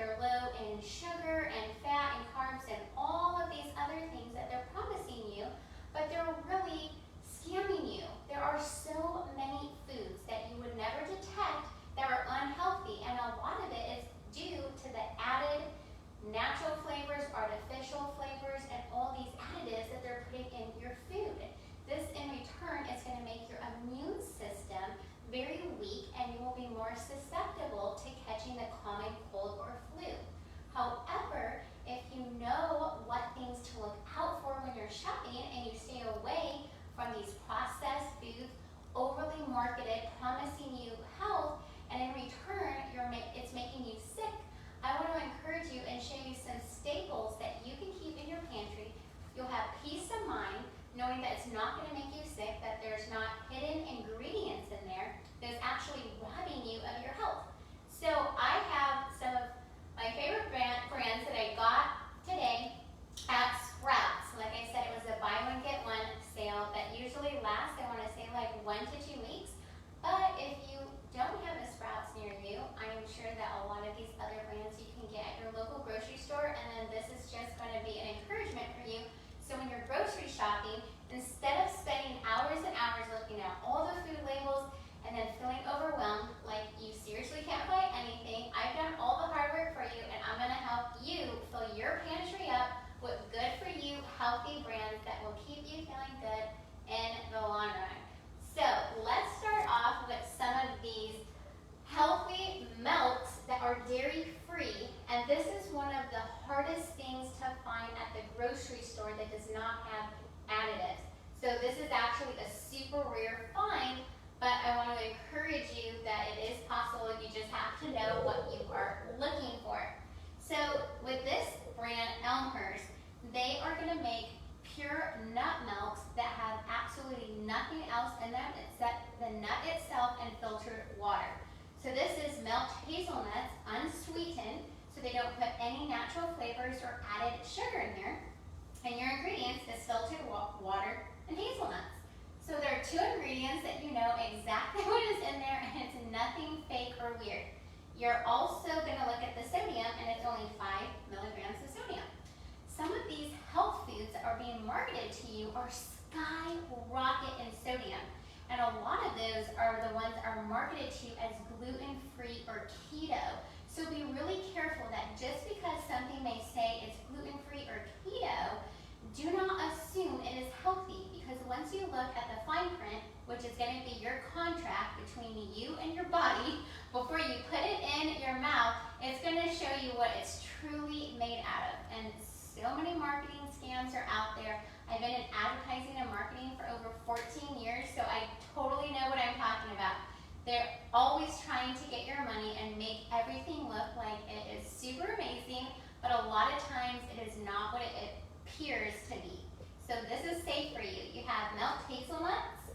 they're low in sugar and fat and carbs and all of these other things that they're promising you, but they're really scamming you. There are so many foods that you would never detect that are unhealthy, and a lot of it is due to the added natural flavors, artificial flavors, and all these additives that they're putting in your food. This in return is going to make your immune system very weak, and you will be more susceptible to catching the common cold or flu. However, if you know what things to look out for when you're shopping and you stay away from these processed foods, overly marketed, promising you health, and in return it's making you sick, I want to encourage you and show you some staples that you can keep in your pantry. You'll have peace of mind knowing that it's not going to make you sick, that there's not hidden ingredients in there that's actually robbing you of your health. So I have some of my favorite brands that I got today at Sprouts. Like I said, it was a buy one get one sale that usually lasts, I want to say, like 1 to 2 weeks. But if you don't have a Sprouts near you, I am sure that a lot of these other brands you can get at your local grocery store, and then this is just going to be an encouragement for you. So when you're grocery shopping, instead of spending hours and hours looking at all the food labels and then feeling overwhelmed like you seriously can't buy anything, I've done all the hard work for you, and I'm going to help you fill your pantry up with good for you, healthy brands that will keep you feeling good in the long run. So let's start off with some of these healthy melts that are dairy-free, and this is one of the hardest things to find at the grocery store that does not have additives. So this is actually a super rare find, but I want to encourage you that it is possible. You just have to know what you are looking for. So with this brand, Elmhurst, they are going to make pure nut melts that have absolutely nothing else in them except the nut itself and filtered water. So this is melt hazelnuts, unsweetened, so they don't put any natural flavors or added sugar in there. And your ingredients is filtered water and hazelnuts. So there are 2 ingredients that you know exactly what is in there, and it's nothing fake or weird. You're also going to look at the sodium, and it's only 5 milligrams of sodium. Some of these health foods that are being marketed to you are skyrocket in sodium. And a lot of those are the ones that are marketed to you as gluten-free or keto. So be really careful that just because something may say it's gluten-free or keto, do not assume it is healthy, because once you look at the fine print, which is going to be your contract between you and your body, before you put it in your mouth, it's going to show you what it's truly made out of. And so many marketing scams are out there. I've been in advertising and marketing for over 14 years, so I totally know what I'm talking about. They're always trying to get your money and make everything look like it is super amazing, but a lot of times it is not what it appears to be. So this is safe for you. You have melt hazelnuts.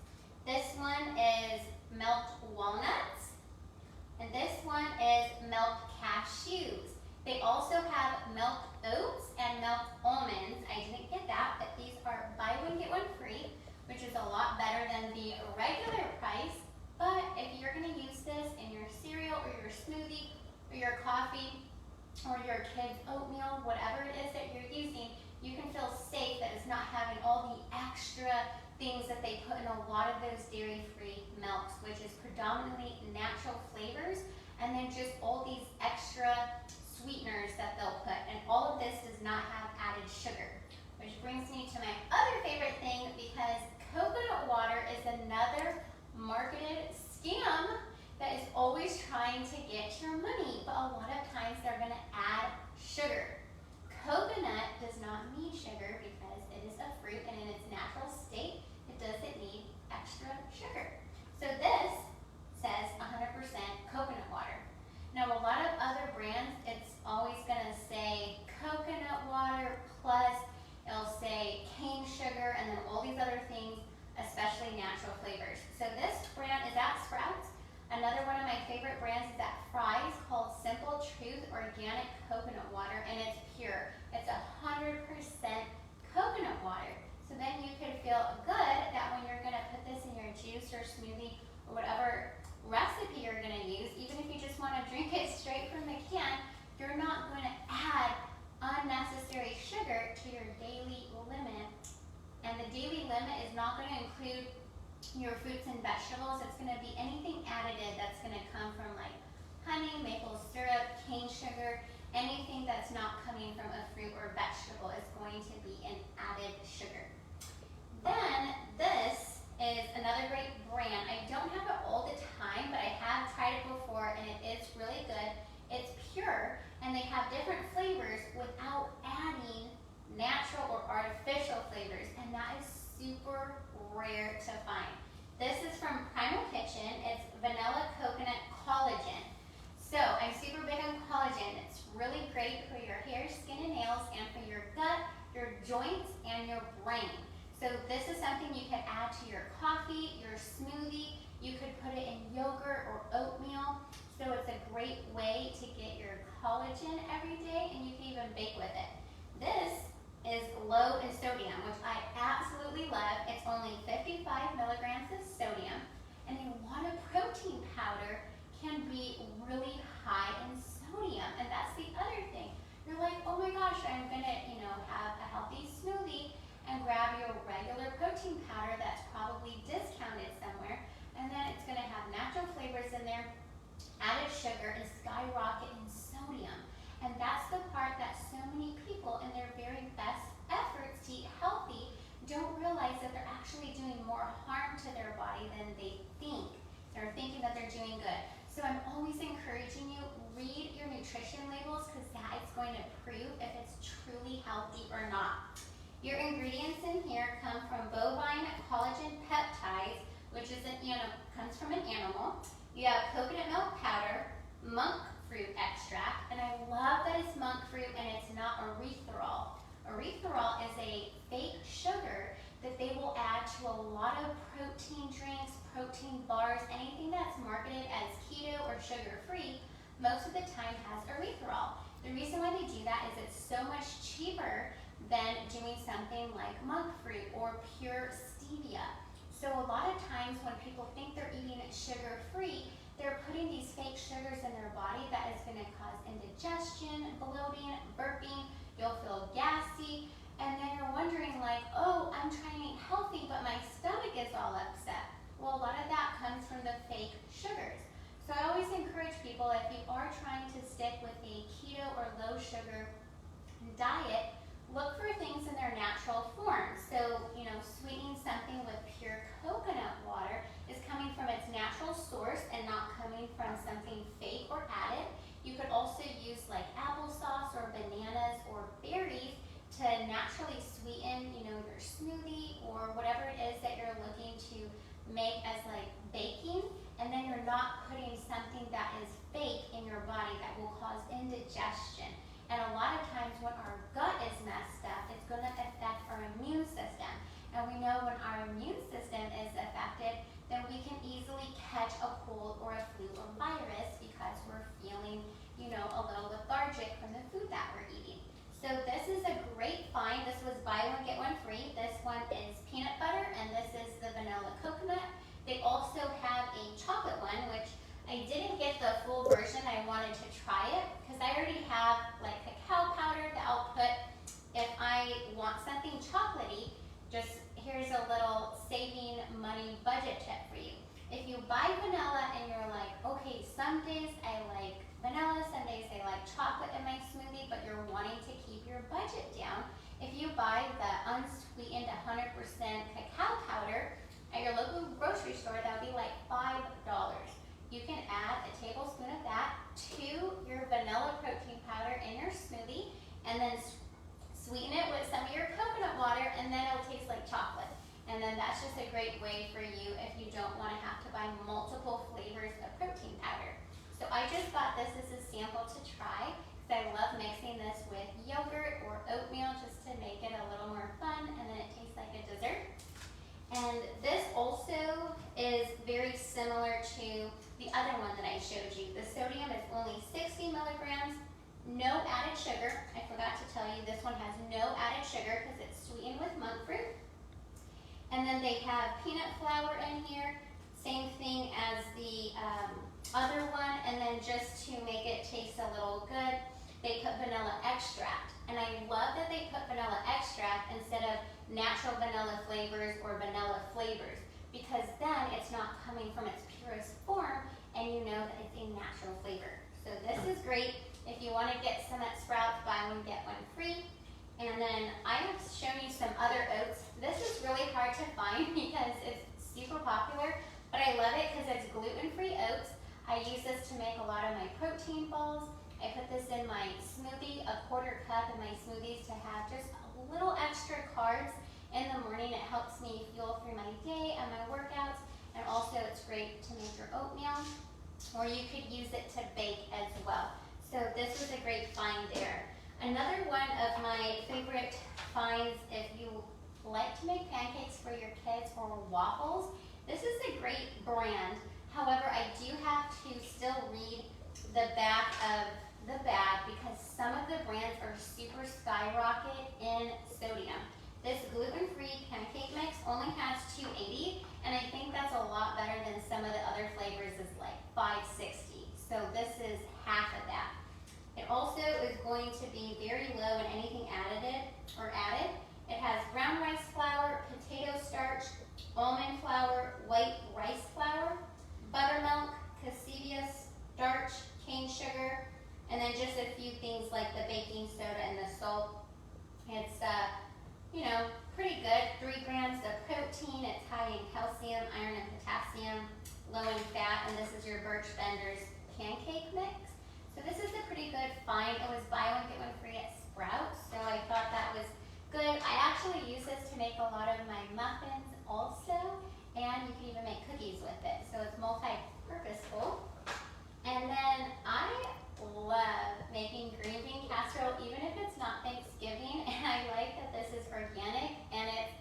This one is melt walnuts. And this one is melt cashews. They also have melt oats and melt almonds. I didn't get that, but these are buy one get one free, which is a lot better than the regular price. But if you're going to use this in your cereal or your smoothie or your coffee or your kids' oatmeal, whatever it is that you're using, you can feel safe that it's not having all the extra things that they put in a lot of those dairy-free melts, which is predominantly natural flavors, and then just all these extra sweeteners that they'll put. And all of this does not have added sugar, which brings me to my other favorite thing, because coconut water is another marketed scam that is always trying to get your money, but a lot of times they're going to add sugar. Coconut does not need sugar because it is a fruit, and in its natural state, it doesn't need extra sugar. So this says 100% coconut water. Now, a lot of other brands, it's always going to say coconut water plus, it'll say cane sugar, and then all these other things, especially natural flavors. So this brand is at Sprouts. Another one of my favorite brands is at Fry's, called Simple Truth Organic Coconut Water, and it's pure. It's 100% coconut water. So then you can feel good that when you're going to put this in your juice or smoothie or whatever recipe you're going to use, even if you just want to drink it straight from the can, you're not your fruits and vegetables, it's going to be anything additive that's going to come from like honey, maple syrup, cane sugar, anything that's not coming from a fruit or vegetable is going to be an added sugar. Then this is another great brand. I don't have it all the time, but I have tried it before and it is really good. It's pure and they have different flavors without adding natural or artificial flavors, and that is super rare to find. This is from Primal Kitchen. It's vanilla coconut collagen. So I'm super big on collagen. It's really great for your hair, skin, and nails, and for your gut, your joints, and your brain. So this is something you could add to your coffee, your smoothie. You could put it in yogurt or oatmeal. So it's a great way to get your collagen every day, and you can even bake with it. This is low in sodium, which I absolutely love. It's only 55 milligrams of sodium, and a lot of protein powder can be really high in sodium, and that's the other thing. You're like, oh my gosh, I'm gonna, have a healthy smoothie and grab your regular protein powder that's probably discounted somewhere, and then it's gonna have natural flavors in there, added sugar, and skyrocket in sodium. And that's the part that so many people in their very best efforts to eat healthy don't realize that they're actually doing more harm to their body than they think. They're thinking that they're doing good. So I'm always encouraging you, read your nutrition labels, because that is going to prove if it's truly healthy or not. Your ingredients in here come from bovine collagen peptides, which is comes from an animal. You have coconut milk powder, monk fruit extract, and I love that it's monk fruit and it's not erythritol. Erythritol is a fake sugar that they will add to a lot of protein drinks, protein bars, anything that's marketed as keto or sugar-free, most of the time has erythritol. The reason why they do that is it's so much cheaper than doing something like monk fruit or pure stevia. So a lot of times when people think they're eating sugar-free, they're putting these fake sugars in their body that is going to cause indigestion, bloating, burping. You'll feel gassy, and then you're wondering like, oh, I'm trying to eat healthy, but my stomach is all upset. Well, a lot of that comes from the fake sugars. So I always encourage people, if you are trying to stick with a keto or low sugar diet, look for things in their natural form. So, sweetening something with pure coconut water is coming from its natural source and not coming from something fake or added. You could also use like applesauce or bananas or berries to naturally sweeten, your smoothie or whatever it is that you're looking to make as like baking, and then you're not putting something that is fake in your body that will cause indigestion. And a lot of times when our gut is messed up, it's going to affect our immune system. And we know when our immune system is affected, then we can easily catch a cold or a flu or virus because we're feeling, a little lethargic from the food that we're eating. So this is a great find. This was buy one, get one free. This one is peanut butter, and this is the vanilla coconut. They also have a chocolate one, which I didn't get the full version. I wanted to try it because I already have like cacao powder that I'll put if I want something chocolatey. Just here's a little saving money budget tip for you. If you buy vanilla and you're like, okay, some days I like vanilla, some days I like chocolate in my smoothie, but you're wanting to keep your budget down, if you buy the unsweetened 100% cacao powder at your local grocery store, that would be like $5. You can add a tablespoon of that to your vanilla protein powder in your smoothie, and then sweeten it with some of your coconut water, and then it'll taste like chocolate. And then that's just a great way for you if you don't want to have to buy multiple flavors of protein powder. So I just got this as a sample to try because I love mixing this with yogurt or oatmeal just to make it a little more fun, and then it tastes like a dessert. And this also is very similar to the other one that I showed you. The sodium is only 60 milligrams, no added sugar. I forgot to tell you this one has no added sugar because it's sweetened with monk fruit. And then they have peanut flour in here, same thing as the other one, and then just to make it taste a little good, they put vanilla extract. And I love that they put vanilla extract instead of natural vanilla flavors or vanilla flavors, because then it's not coming from its purest form and you know that it's a natural flavor. So this is great. If you want to get some at Sprouts, buy one, get one free. And then I have shown you some other oats. This is really hard to find because it's super popular, but I love it because it's gluten-free oats. I use this to make a lot of my protein balls. I put this in my smoothie, a 1/4 cup in my smoothies to have just a little extra carbs in the morning. It helps me fuel through my day and my workouts, and also it's great to make your oatmeal, or you could use it to bake as well. So this was a great find there. Another one of my favorite finds, if you like to make pancakes for your kids or waffles, this is a great brand. However, I do have to still read the back of the bag because some of the brands are super skyrocket in sodium. This gluten-free pancake mix only has 280, and I think that's a lot better than some of the other flavors is like 560. So this is half of that. It also is going to be very low in anything added. It has brown rice flour, potato starch, almond flour, white rice flour, buttermilk, cassia starch, cane sugar, and then just a few things like the baking soda and the salt. It's pretty good. 3 grams of protein. It's high in calcium, iron, and potassium, low in fat, and this is your Birch Benders pancake mix. So this is a pretty good find. It was buy one, get one free at Sprouts, so I thought that was good. I actually use this to make a lot of my muffins also, and you can even make cookies with it. So it's multi-purposeful. And then I love making green bean casserole, even if it's not Thanksgiving, and I like that this is organic and it's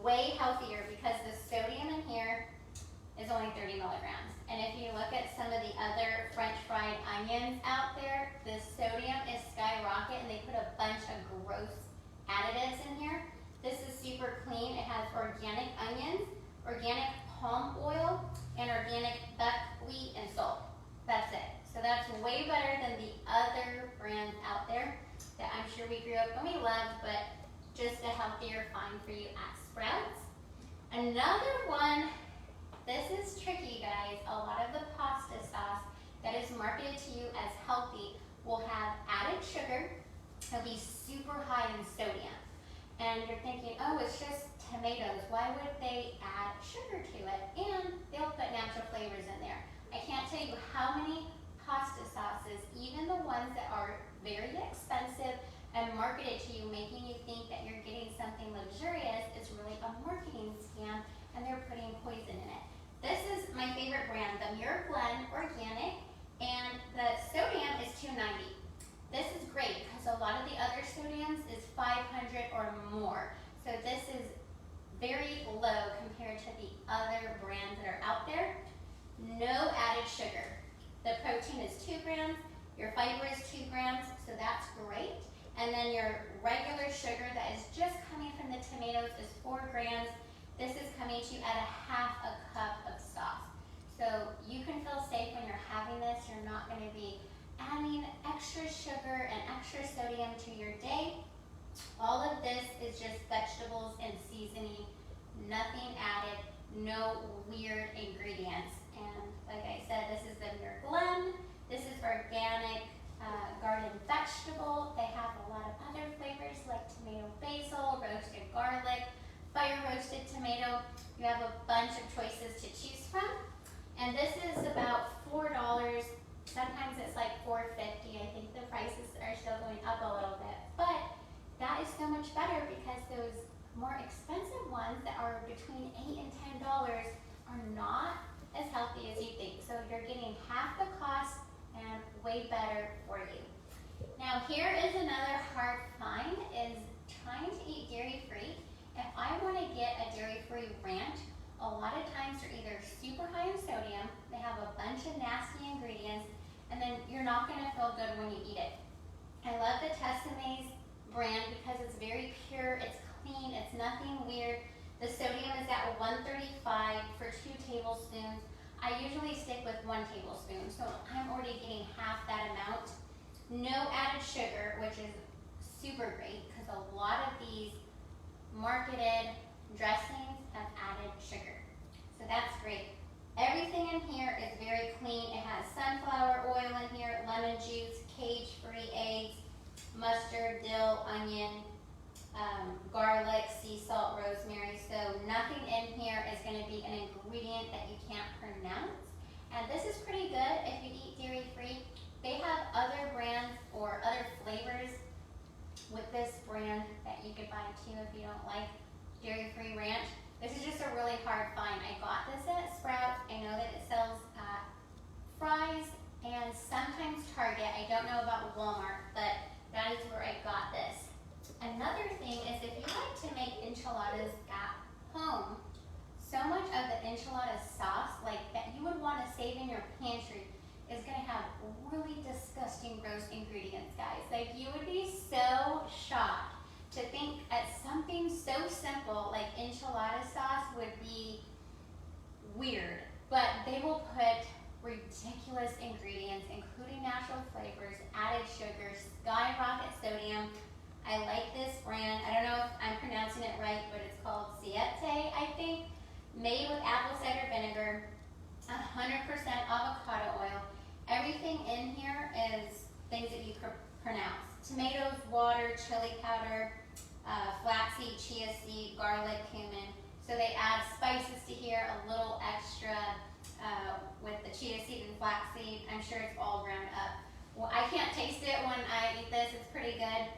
way healthier because the sodium in here is only 30 milligrams. And if you look at some of the other French fried onions out there, the sodium is skyrocket and they put a bunch of gross additives in here. This is super clean. It has organic onions, organic palm oil, and organic buckwheat and salt. That's it. So that's way better than the other brands out there that I'm sure we grew up and we loved, but just a healthier find for you at Sprouts. Another one, this is tricky, guys. A lot of the pasta sauce that is marketed to you as healthy will have added sugar. It'll be super high in sodium. And you're thinking, oh, it's just tomatoes. Why would they add sugar to it? And they'll put natural flavors in there. I can't tell you how many pasta sauces, even the ones that are very expensive and marketed to you, making you think that you're getting something luxurious, is really a marketing scam, and they're putting poison in it. This is my favorite brand, the Muir Blend Organic, and the sodium is 290. This is great because a lot of the other sodiums is 500 or more. So this is very low compared to the other brands that are out there. No added sugar. The protein is 2 grams, your fiber is 2 grams, so that's great. And then your regular sugar that is just coming from the tomatoes is 4 grams. This is coming to you at a half a cup of sauce. So you can feel safe when you're having this. You're not going to be adding extra sugar and extra sodium to your day. All of this is just vegetables and seasoning, nothing added, no weird ingredients. And like I said, this is the Muir Blend. This is organic garden vegetable. They have a lot of other flavors like tomato basil, roasted garlic, fire roasted tomato. You have a bunch of choices to choose from. And this is about $4. Sometimes it's like $4.50. I think the prices are still going up a little bit. But that is so much better because those more expensive ones that are between $8 and $10 are not as healthy as you think. So you're getting half the cost and way better for you. Now here is another hard find, is trying to eat dairy-free. If I want to get a dairy-free ranch, a lot of times they're either super high in sodium, they have a bunch of nasty ingredients, and then you're not going to feel good when you eat it. I love the Tessemae's brand because it's very pure, it's clean, it's nothing weird. The sodium is at 135 for 2 tablespoons. I usually stick with 1 tablespoon, so I'm already getting half that amount. No added sugar, which is super great because a lot of these marketed dressings have added sugar. So that's great. Everything in here is very clean. It has sunflower oil in here, lemon juice, cage-free eggs, mustard, dill, onion, garlic, sea salt, rosemary. So nothing in here is going to be an ingredient that you can't pronounce. And this is pretty good if you eat dairy-free. They have other brands or other flavors with this brand that you could buy too if you don't like dairy-free ranch. This is just a really hard find. I got this at Sprouts. I know that it sells at Fry's and sometimes Target. I don't know about Walmart, but that is where I got this. Another thing is if you like to make enchiladas at home, so much of the enchilada sauce like that you would want to save in your pantry is going to have really disgusting, gross ingredients, guys. Like you would be so shocked to think at something so simple like enchilada sauce would be weird, but they will put ridiculous ingredients, including natural flavors, added sugars, skyrocket sodium. I like this brand. I don't know if I'm pronouncing it right, but it's called Siete, I think. Made with apple cider vinegar, 100% avocado oil. Everything in here is things that you could pronounce. Tomatoes, water, chili powder, flaxseed, chia seed, garlic, cumin. So they add spices to here, a little extra with the chia seed and flaxseed. I'm sure it's all ground up. Well, I can't taste it when I eat this. It's pretty good.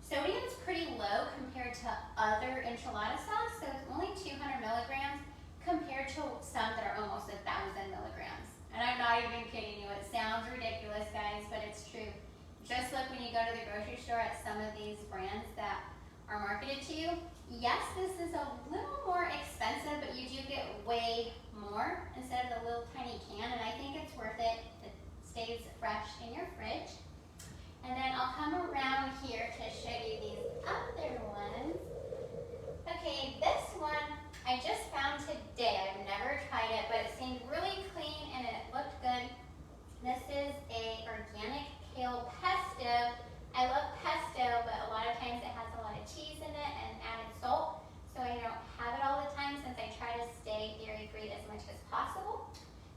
Sodium's pretty low compared to other enchilada sauce, so it's only 200 milligrams compared to some that are almost 1,000 milligrams. And I'm not even kidding you. It sounds ridiculous, guys, but it's true. Just look when you go to the grocery store at some of these brands that are marketed to you. Yes, this is a little more expensive, but you do get way more instead of the little tiny can, and I think it's worth it. It stays fresh in your fridge. And then I'll come around here to show you these other ones. Okay, this one I just found today. I've never tried it, but it seemed really clean and it looked good. This is a organic Kale Pesto. I love pesto, but a lot of times it has a lot of cheese in it and added salt, so I don't have it all the time since I try to stay dairy-free as much as possible.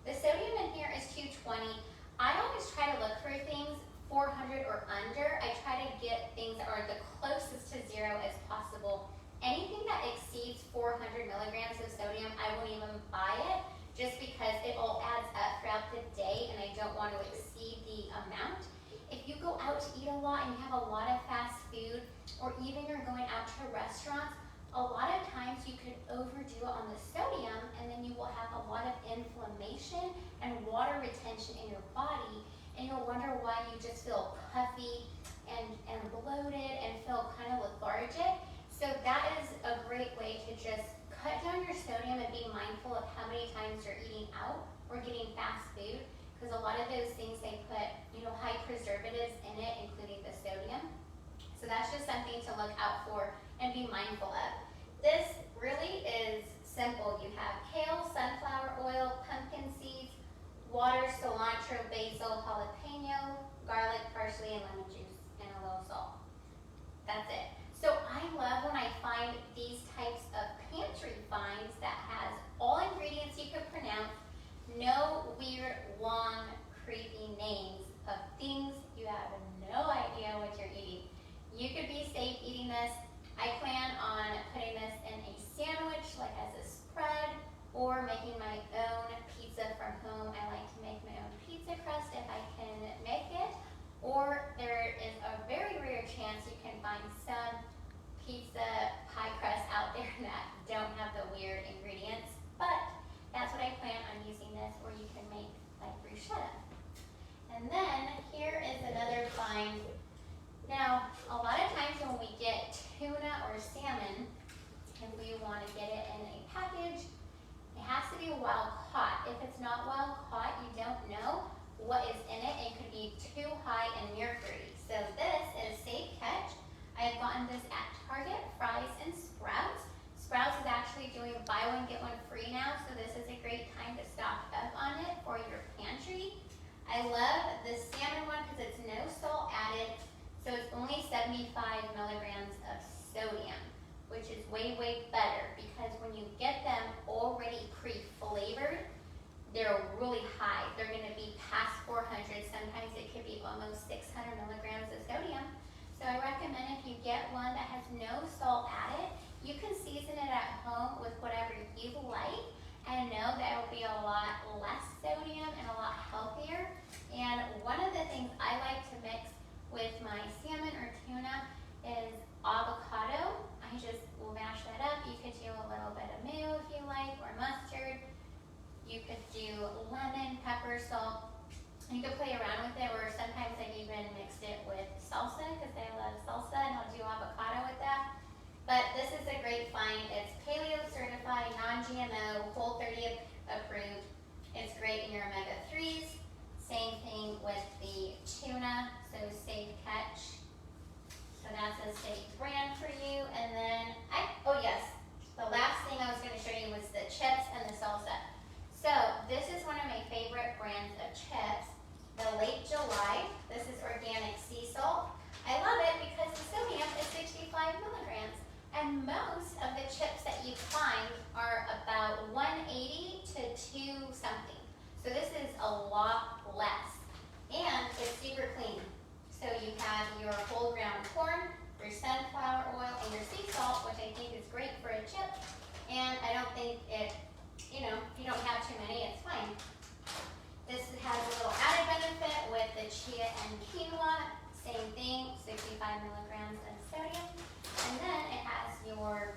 The sodium in here is 220. I always try to look for things 400 or under. I try to get things that are the closest to zero as possible. Anything that exceeds 400 milligrams of sodium, I won't even buy it just because it all adds up throughout the day and I don't want to exceed the amount. If you go out to eat a lot and you have a lot of fast food, or even you're going out to restaurants, a lot of times you could overdo it on the sodium and then you will have a lot of inflammation and water retention in your body, and you'll wonder why you just feel puffy and bloated and feel kind of lethargic. So that is a great way to just cut down your sodium and be mindful of how many times you're eating out or getting fast food, because a lot of those things they put, high preservatives in it, including the sodium. So that's just something to look out for and be mindful of. This really is simple. You have kale, sunflower oil, pumpkin seeds, water, cilantro, basil, jalapeno, garlic, parsley, and lemon juice, and a little salt. That's it. So I love when I find these types of pantry finds that has all ingredients you could pronounce, no weird, long, creepy names of things you have no idea what you're eating. You could be safe eating this. I plan on putting this in a sandwich, like as a spread, or making my own pizza from home. I like to make my own pizza crust if I can make it. Or there is a very rare chance you can find some pizza pie crust out there that don't have the weird ingredients. But that's what I plan on using this, or you can make like bruschetta. And then here is another find. Now, a lot of times when we get tuna or salmon, if we want to get it in a package, it has to be wild caught. If it's not wild caught, you don't know what is in it. It could be too high in mercury. So this is safe catch. I've gotten this at Target, Fry's, and Sprouts. Sprouts is actually doing buy one, get one free now, so this is a great time to stock up on it for your pantry. I love the salmon one because it's no salt added, so it's only 75 milligrams of sodium, which which is way, way better because when you get them already pre-flavored, they're really high. They're going to be past 400. Sometimes it could be almost 600 milligrams of sodium. So I recommend if you get one that has no salt added, you can season it at home with whatever you like and know that it will be a lot less sodium and a lot healthier. And one of the things I like to mix with my salmon or tuna is avocado. I just will mash that up. You could do a little bit of mayo if you like, or mustard. You could do lemon, pepper, salt. You could play around with it, or sometimes I've even mixed it with salsa because I love salsa, and I'll do avocado with that. But this is a great find. It's paleo certified, non-GMO, Whole30 approved. It's great in your omega-3s. Same thing with the tuna, so safe catch. So that's a safe brand for you. And then, oh yes, the last thing I was going to show you was the chips and the salsa. So this is one of my favorite brands of chips, the Late July. This is organic sea salt. I love it because the sodium is 65 milligrams. And most of the chips that you find are about 180 to 2 something. So this is a lot less. And it's super clean. So you have your whole ground corn, your sunflower oil, and your sea salt, which I think is great for a chip. And I don't think it, if you don't have too many, it's fine. This has a little added benefit with the chia and quinoa. Same thing, 65 milligrams of sodium. And then it has your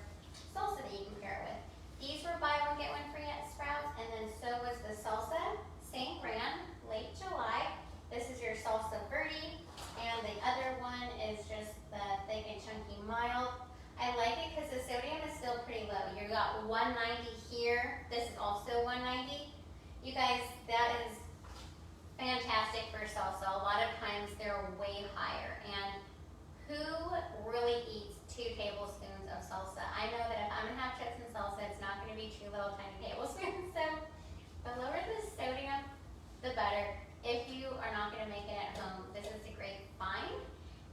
salsa that you can pair it with. These were buy one, get one free at Sprouts, and then so was the salsa, same brand, Late July. This is your salsa verde, and the other one is just the thick and chunky mild. I like it because the sodium is still pretty low. You got 190 here. This is also 190. You guys, that is fantastic for salsa. A lot of times they're way higher. And who really eats 2 tablespoons of salsa? I know that if I'm gonna have chips and salsa, it's not gonna be 2 little tiny tablespoons. So the lower the sodium, the better. If you are not gonna make it at home, this is a great find.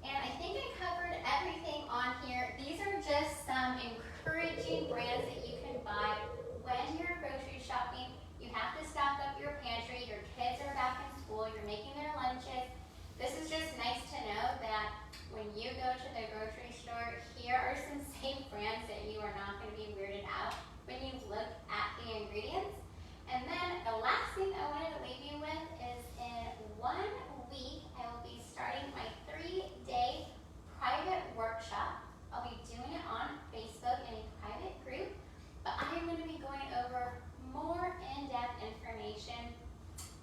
And I think I covered everything on here. These are just some encouraging brands that you can buy when you're grocery shopping. You have to stock up your pantry. Your kids are back in school. You're making their lunches. This is just nice to know that when you go to the grocery store, here are some safe brands that you are not going to be weirded out when you look at the ingredients. And then the last thing I wanted to leave you with is in 1 week, I will be starting my 3-day private workshop. I'll be doing it on Facebook in a private group, but I am going to be going over more in-depth information,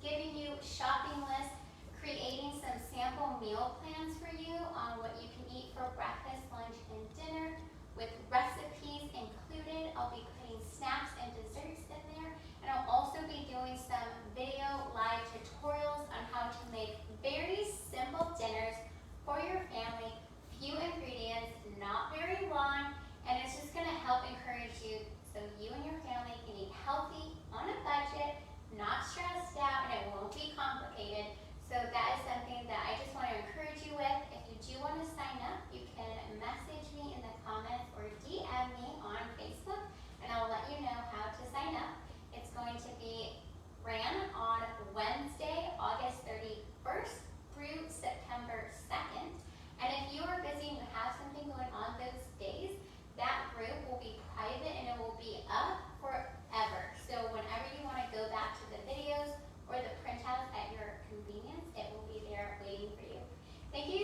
giving you shopping lists, creating some sample meal plans for you on what you can eat for breakfast, lunch, and dinner with recipes included. I'll be putting snacks and desserts in there, and I'll also be doing some video live tutorials on how to make very simple dinners for your family, few ingredients, not very long, and it's just going to help encourage you so you and your family can eat healthy, on a budget, not stressed out, and it won't be complicated. So that is something that I just want to encourage you with. If you do want to sign up, you can message me in the comments or DM me on Facebook, and I'll let you know how to sign up. It's going to be ran on Wednesday, August 31st through September 2nd. And if you are busy and you have something going on those days, that group will be private and it will be up forever. So whenever you want to go back to the videos or the printouts at your convenience, it will be there waiting for you. Thank you